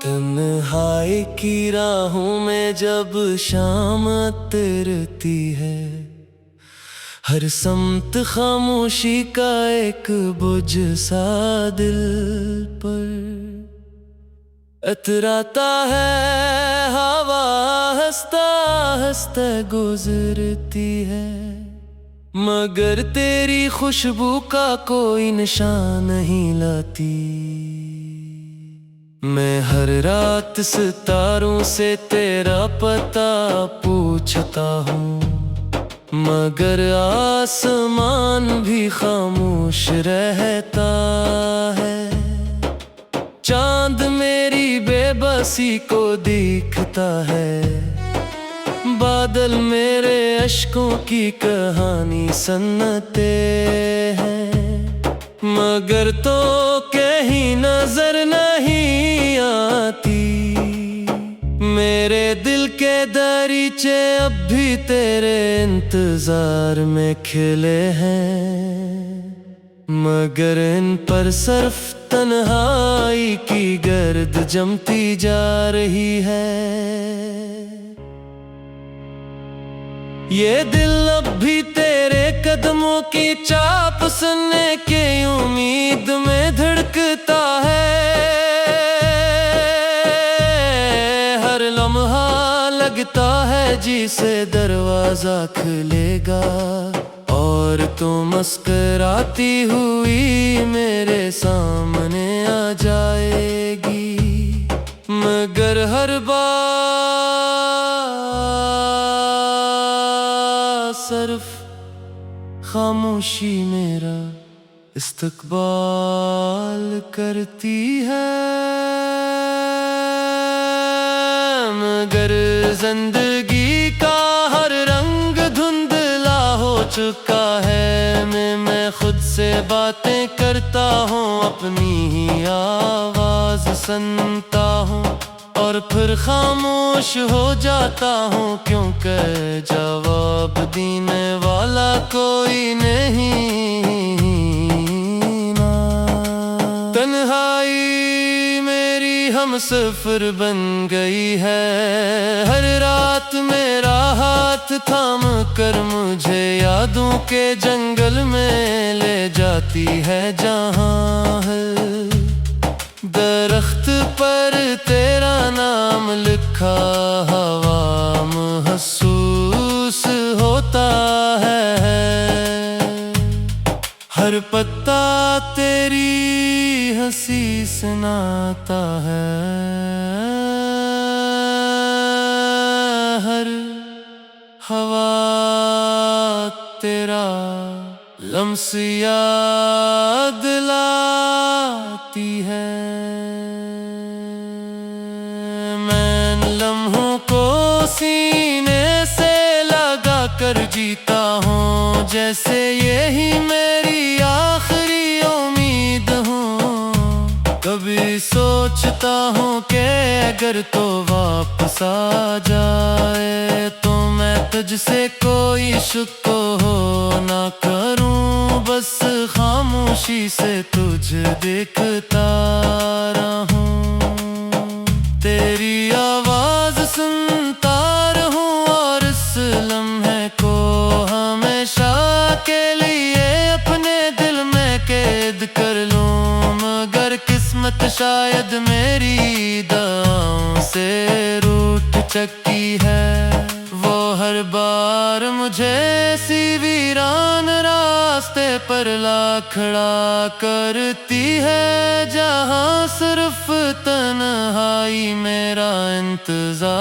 तन्हाई की राहों में जब शाम उतरती है, हर सम्त खामोशी का एक बुझ सा दिल पर इतराता है। हवा हंसता हंसता गुजरती है, मगर तेरी खुशबू का कोई निशान नहीं लाती। मैं हर रात सितारों से तेरा पता पूछता हूँ, मगर आसमान भी खामोश रहता है। चांद मेरी बेबसी को दिखता है, बादल मेरे अश्कों की कहानी सुनाते हैं, मगर तो कहीं नजर नहीं आती। मेरे दिल के दरीचे अब भी तेरे इंतजार में खिले हैं, मगर इन पर सिर्फ तन्हाई की गर्द जमती जा रही है। ये दिल अब भी तेरे कदमों की चाप सुनने के उम्मीद में धड़कता है। हर लम्हा लगता है जिसे दरवाजा खुलेगा, और तू मुस्कुराती हुई मेरे सामने आ जाएगी। मगर हर बार सिर्फ खामोशी मेरा इस्तकबाल करती है। मगर जिंदगी का हर रंग धुंधला हो चुका है। मैं खुद से बातें करता हूँ, अपनी ही आवाज सुनता हूँ, और फिर खामोश हो जाता हूँ, क्योंकि जवाब देने वाला कोई नहीं ना। तन्हाई मेरी हमसफर बन गई है, हर रात मेरा हाथ थाम कर मुझे यादों के जंगल में ले जाती है। जहाँ है दरख्त पर तेरा नाम लिखा, हवा महसूस होता है। हर पत्ता तेरी हंसी सुनाता है, हर हवा तेरा लम्स याद दिलाती है। मैं लम्हों को सीने से लगा कर जीता हूँ, जैसे यही मेरी आखिरी उम्मीद हूँ। कभी सोचता हूँ कि अगर तो वापस आ जाए, तो मैं तुझसे कोई शुक्र हो ना करूँ, बस खामोशी से तुझे देखता रहूं। तेरी आवाज सुनता रहूं, और इस लम्हे को हमेशा के लिए अपने दिल में कैद कर लूं। मगर किस्मत शायद मेरी दुआओं से रूठ चुकी है, वो हर बार मुझे ऐसी वीरान रास्ते पर ला खड़ा करती है, जहाँ सिर्फ तन्हाई मेरा इंतजार।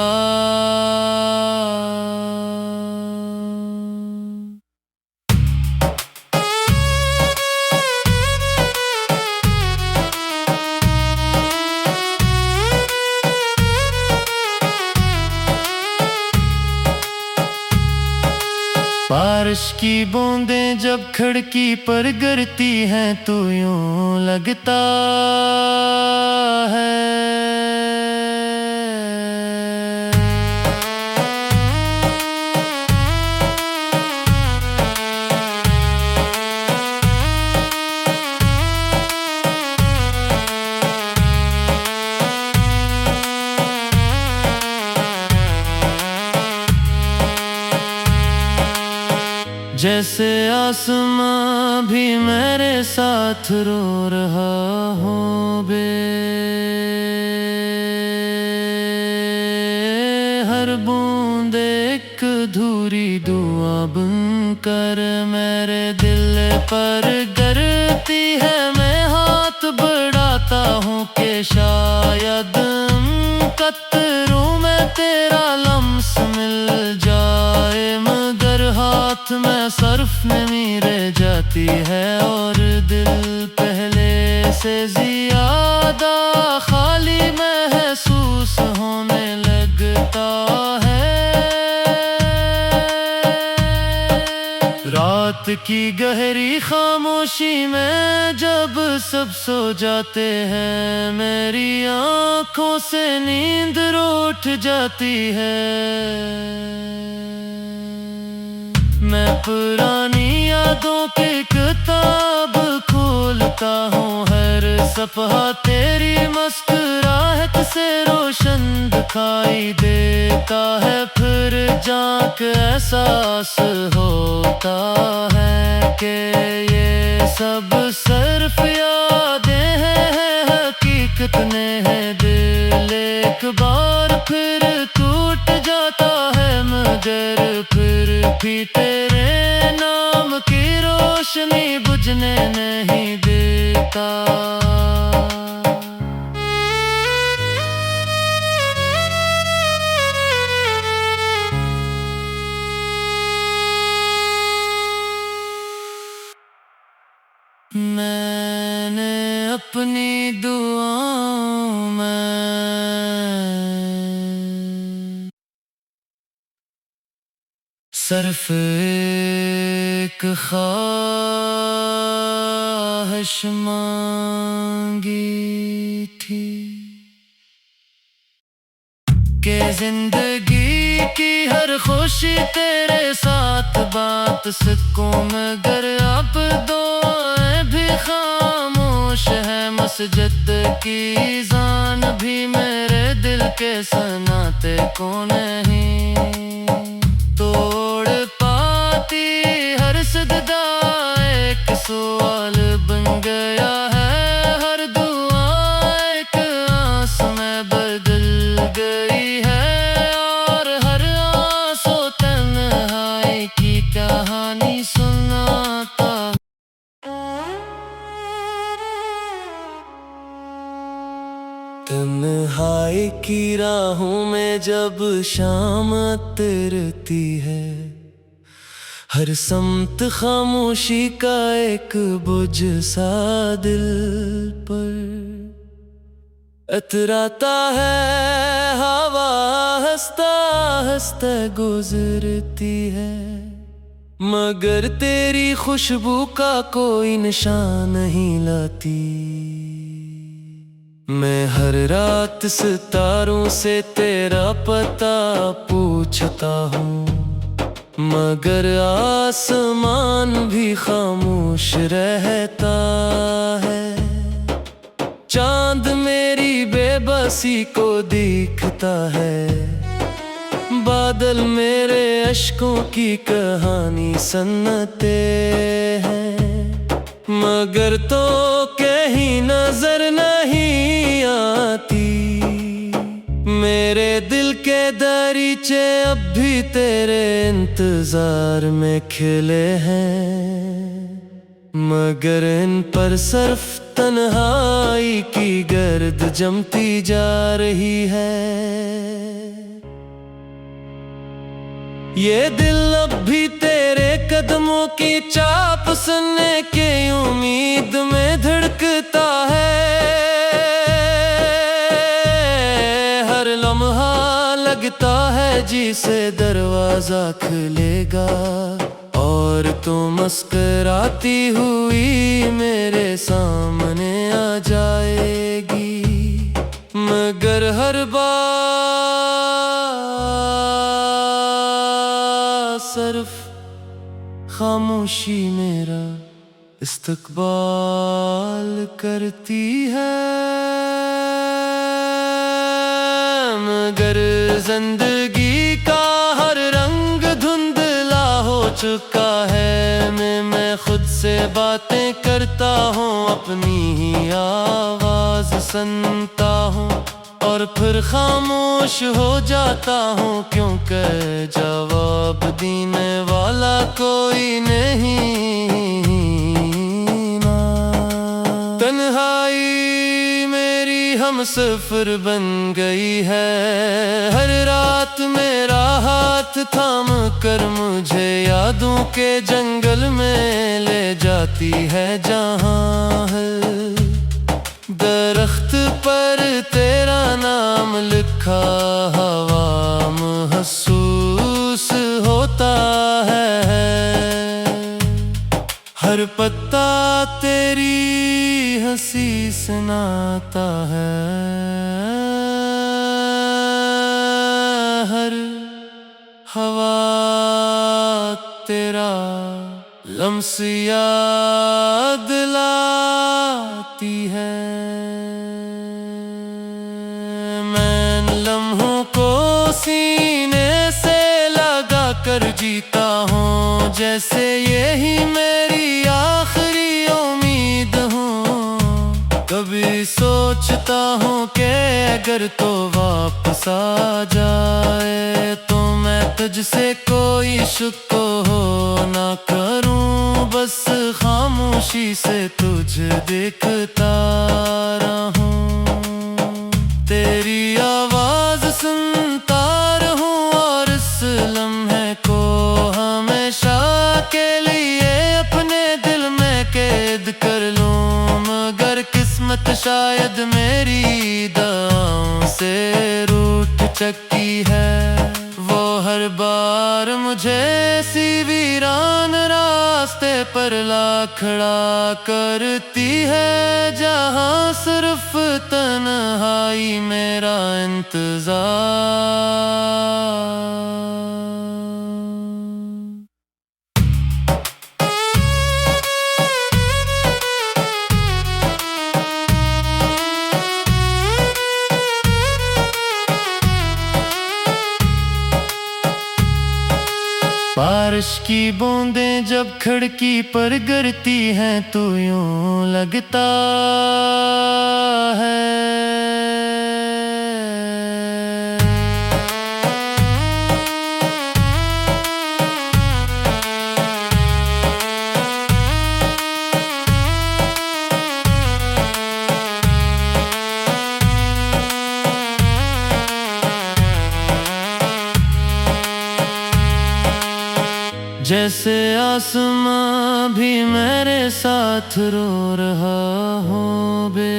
बारिश की बूंदें जब खिड़की पर गिरती हैं, तो यूं लगता है जैसे आसमां भी मेरे साथ रो रहा हो हर बूंद एक अधूरी दुआ बनकर मेरे दिल पर गिरती है। मैं हाथ बढ़ाता हूँ कि शायद कतरों में तेरा लम्स मिल जाए, मगर हाथ में सर्फ नमी रह जाती है और दिल पहले से ज्यादा खाली महसूस होने लगता है। रात की गहरी खामोशी में जब सब सो जाते हैं, मेरी आंखों से नींद रूठ जाती है। मैं पुरानी यादों की किताब खोलता हूँ, हर सफ़हा तेरी मुस्कुराहट से रोशन दिखाई देता है। फिर जाके एहसास होता है कि ये सब सिर्फ यादें हैं, हकीकत नहीं है। दिल एक बार फिर टूट जाता है, मगर फिर भी तेरे नाम की रोशनी बुझने नहीं देता। मैंने अपनी दुआओं में सिर्फ एक ख्वाहिश मांगी थी कि जिंदगी की हर खुशी तेरे साथ बात सकूं, मगर अब दुआएं भी खामोश है। मस्जिद की अज़ान भी मेरे दिल के सुनाते को नहीं तोड़ पाती। हर सजदा एक सवाल बन गया है, हर दुआ एक आस में बदल गई है, और हर आंसू तन्हाई की कहानी सुनाता। तन्हाई की राहों में जब शाम उतरती है, हर सम्त खामोशी का एक बुझ सा दिल पर इतराता है। हवा हंसता हंसता गुजरती है, मगर तेरी खुशबू का कोई निशान नहीं लाती। मैं हर रात सितारों से तेरा पता पूछता हूँ, मगर आसमान भी खामोश रहता है। चांद मेरी बेबसी को दिखता है, बादल मेरे अश्कों की कहानी सुनाते हैं, मगर तो कहीं नजर नहीं आती। मेरे दिल के दरीचे अब भी तेरे इंतजार में खिले हैं, मगर इन पर सिर्फ तन्हाई की गर्द जमती जा रही है। ये दिल अब भी तेरे कदमों की चाप सुनने के उम्मीद में धड़कता है। हर लम्हा लगता है जिसे दरवाजा खुलेगा, और तू मुस्कुराती हुई मेरे सामने आ जाएगी, मगर हर बार सिर्फ खामोशी मेरा इस्तकबाल करती है। मगर जिंदगी का हर रंग धुंधला हो चुका है। मैं खुद से बातें करता हूँ, अपनी ही आवाज सुनता हूँ और फिर खामोश हो जाता हूँ, क्योंकि जवाब देने वाला कोई नहीं ना। तन्हाई मेरी हमसफर बन गई है, हर रात मेरा हाथ थाम कर मुझे यादों के जंगल में ले जाती है। जहाँ है दरख्त पर तेरा नाम लिखा, हवा महसूस होता है, हर पत्ता तेरी हंसी सुनाता है, हर हवा तेरा लम्स याद लाती है। मैं लम्हों को सीने से लगा कर जीता हूँ, जैसे यही मेरी आखिरी उम्मीद हूँ। कभी सोचता हूँ कि अगर तो वापस आ जाए तो मैं तुझसे कोई शुक्र हो ना करूँ, बस खामोशी से तुझे देखता रहूं, तेरी आवाज सुनता रहूं और इस लम्हे को हमेशा के लिए अपने दिल में कैद कर लूं। मगर किस्मत शायद मेरी दुआओं से रूठ चुकी है, वो हर बार मुझे ऐसी वीरान रास्ते पर ला खड़ा करती है, जहाँ सिर्फ तन्हाई मेरा इंतजार। बारिश की बूंदें जब खिड़की पर गिरती हैं तो यूं लगता है जैसे आसमां भी मेरे साथ रो रहा हो बे,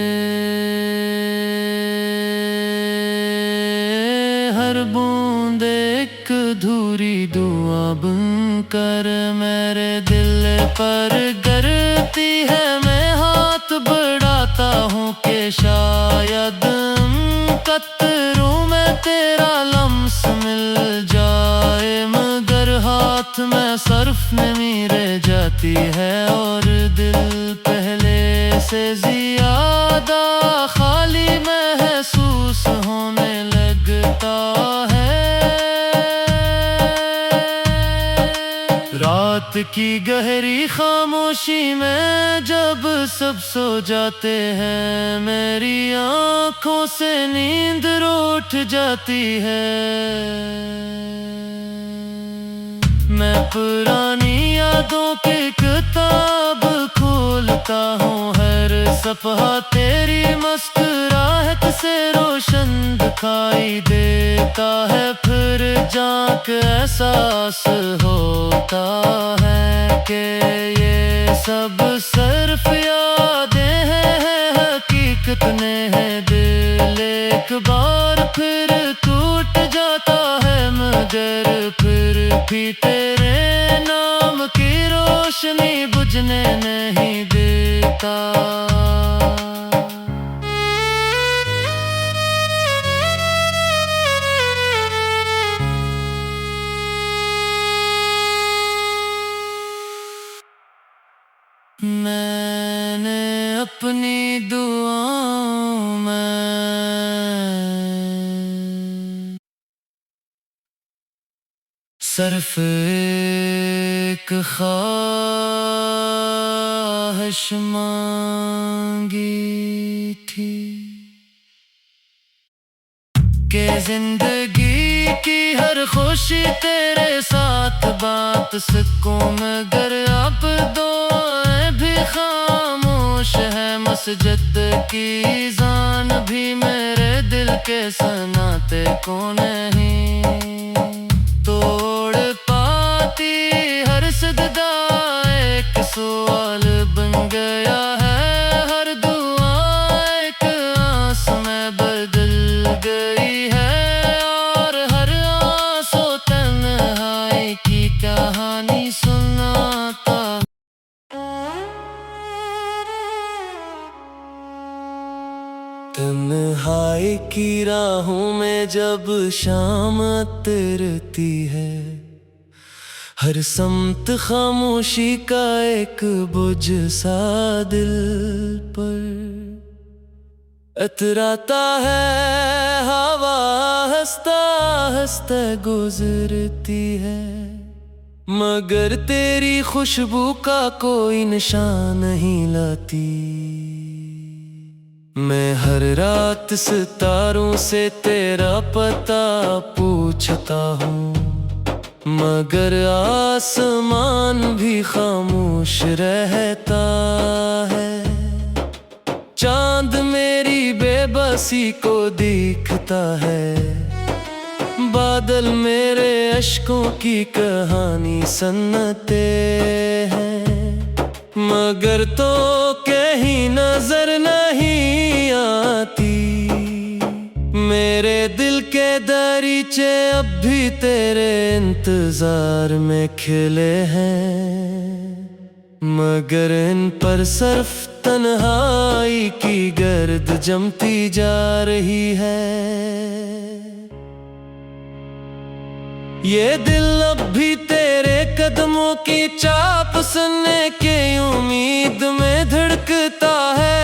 हर बूंद एक अधूरी दुआ बनकर मेरे दिल पर गिरती है। मैं हाथ बढ़ाता हूँ कि शायद कतरों में तेरा लम्स मिल जाए, मगर हाथ में सर्फ नमी रह जाती है और दिल पहले से ज्यादा खाली महसूस होने लगता है। रात की गहरी खामोशी में जब सब सो जाते हैं, मेरी आंखों से नींद रूठ जाती है। मैं पुरानी यादों की किताब खोलता हूँ, हर सफ़हा तेरी मुस्कुराहट से रोशन दिखाई देता है। फिर जाके एहसास होता है कि ये सब सिर्फ यादें हैं, हकीकत नहीं। दिल एक बार फिर टूट जाता है, मगर फिर भी तेरे नाम की रोशनी बुझने नहीं देता। मैंने अपनी दुआओं में सिर्फ एक ख्वाहिश मांगी थी कि जिंदगी की हर खुशी तेरे साथ बात सकूं, मगर अब दुआएं भी खामोश है। मस्जिद की जान भी मेरे दिल के सनाते को नहीं तोड़ पाती। हर सजदा एक सवाल बन गया है, हर दुआ एक आस में बदल गई है, और हर आंसू तन्हाई की कहानी सुनाता। तन्हाई की राहों में जब शाम उतरती है, हर सम्त खामोशी का एक बुझ सा दिल पर इतराता है। हवा हंसता हंसता गुजरती है, मगर तेरी खुशबू का कोई निशान नहीं लाती। मैं हर रात सितारों से तेरा पता पूछता हूँ, मगर आसमान भी खामोश रहता है। चांद मेरी बेबसी को दिखता है, बादल मेरे अश्कों की कहानी सुनाते हैं, मगर तो कहीं नजर नहीं आती। मेरे दिल के दरीचे अब भी तेरे इंतजार में खिले हैं, मगर इन पर सिर्फ तन्हाई की गर्द जमती जा रही है। ये दिल अब भी तेरे कदमों की चाप सुनने के उम्मीद में धड़कता है।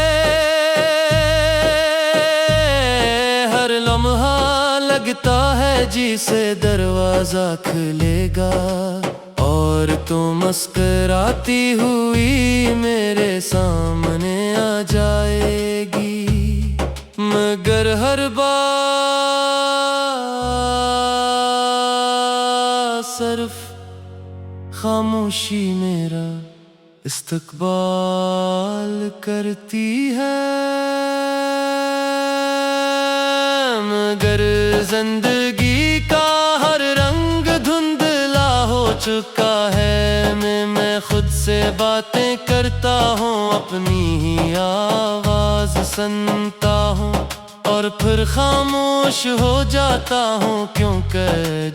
हर लम्हा लगता है जिसे दरवाजा खुलेगा, और तू मुस्कुराती हुई मेरे सामने आ जाएगी, मगर हर बार सिर्फ खामोशी मेरा इस्तकबाल करती है। मगर जिंदगी का हर रंग धुंधला हो चुका है। मैं खुद से बातें करता हूँ, अपनी ही आवाज सुनता हूँ, और फिर खामोश हो जाता हूँ, क्योंकि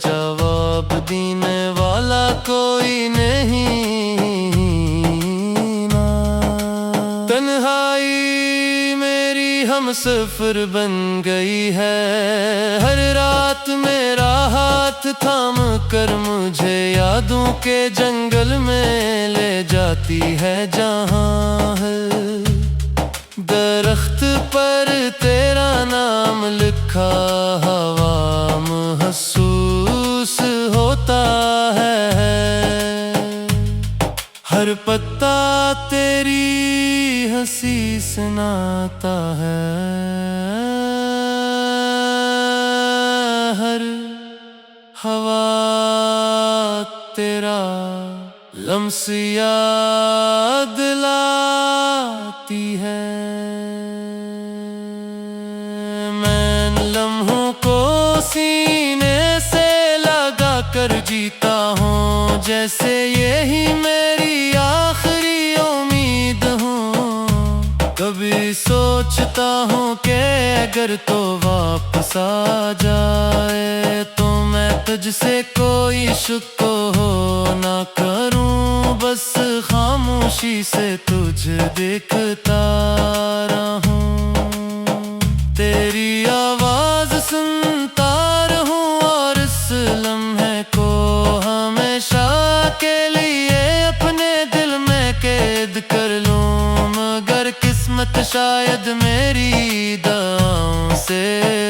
जवाब देने वाला कोई नहीं ना। तन्हाई मेरी हमसफर बन गई है, हर रात मेरा हाथ थाम कर मुझे यादों के जंगल में ले जाती है। जहाँ है दरख्त पर तेरा नाम लिखा, हवा महसूस होता है, हर पत्ता तेरी हंसी सुनाता है, हर हवा तेरा लम्स याद दिलाती है। मैं लम्हों को सीने से लगा कर जीता हूँ, जैसे यही मेरी आखिरी उम्मीद हूँ। कभी सोचता हूँ कि अगर तो वापस आ जाए, तो मैं तुझसे कोई शुक्र हो ना करूँ, बस खामोशी से तुझे देखता रहूं। तेरी आवाज सुनता रहूं, और इस लम्हे को हमेशा के लिए अपने दिल में कैद कर लूं। मगर किस्मत शायद मेरी दुआओं से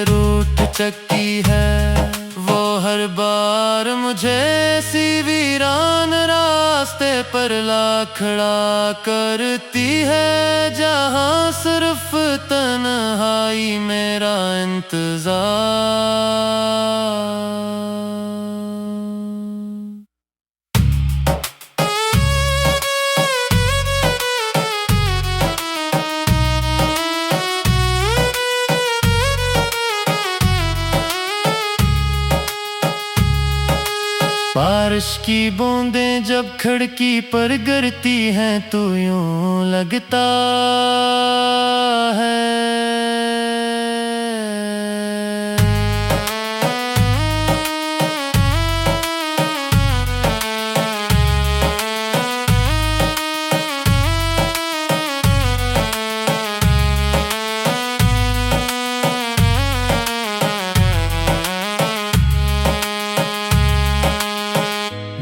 रूठ चुकी है, वो हर बार मुझे सी वीरान राह रास्ते पर ला खड़ा करती है, जहाँ सिर्फ तन्हाई मेरा इंतजार। बारिश की बूंदें जब खिड़की पर गिरती हैं तो यूं लगता है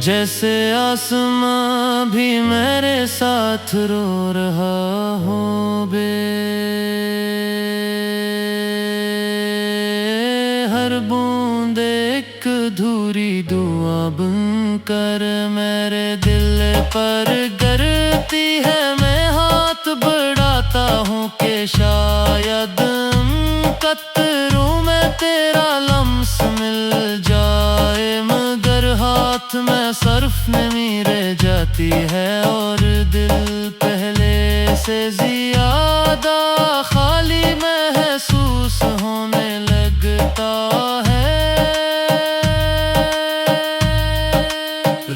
जैसे आसमां भी मेरे साथ रो रहा हो बे। हर बूंद एक अधूरी दुआ बनकर मेरे दिल पर गिरती है। मैं हाथ बढ़ाता हूँ कि शायद कतरों में तेरा लम्स मिल जाए, मगर हाथ में सर्फ में रह जाती है और दिल पहले से ज्यादा खाली महसूस होने लगता है।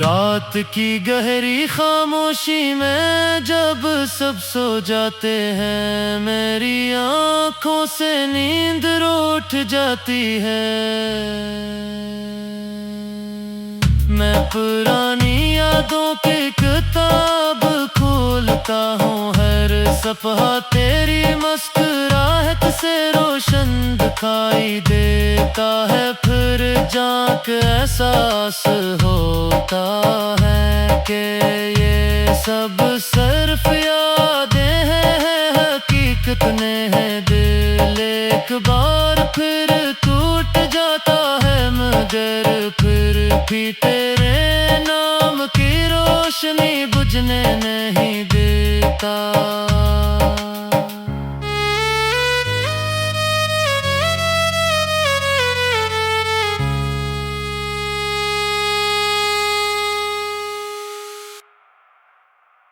रात की गहरी खामोशी में जब सब सो जाते हैं, मेरी आंखों से नींद रूठ जाती है। मैं पुरानी यादों की किताब खोलता हूँ, हर सफ़हा तेरी मुस्कुराहट से रोशन दिखाई देता है। फिर जाके एहसास होता है कि ये सब सिर्फ यादें हैं, हकीकत नहीं है। दिल एक बार फिर टूट जाता है, मगर फिर भी तेरे नाम की रोशनी बुझने नहीं देता।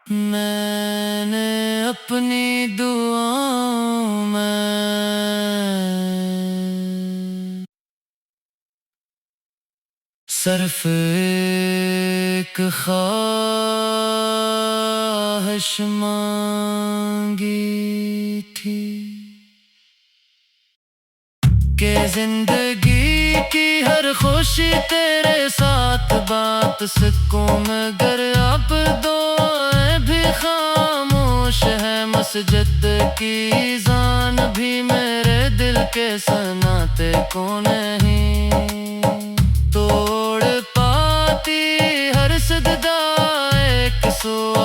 मैंने अपनी दुआओं में सिर्फ एक ख्वाहिश मांगी थी कि जिंदगी की हर खुशी तेरे साथ बात सकूं, मगर अब दुआएं भी खामोश है। मस्जिद की अज़ान भी मेरे दिल के सुनाते को नहीं तोड़ पाती। हर सजदा एक सुआ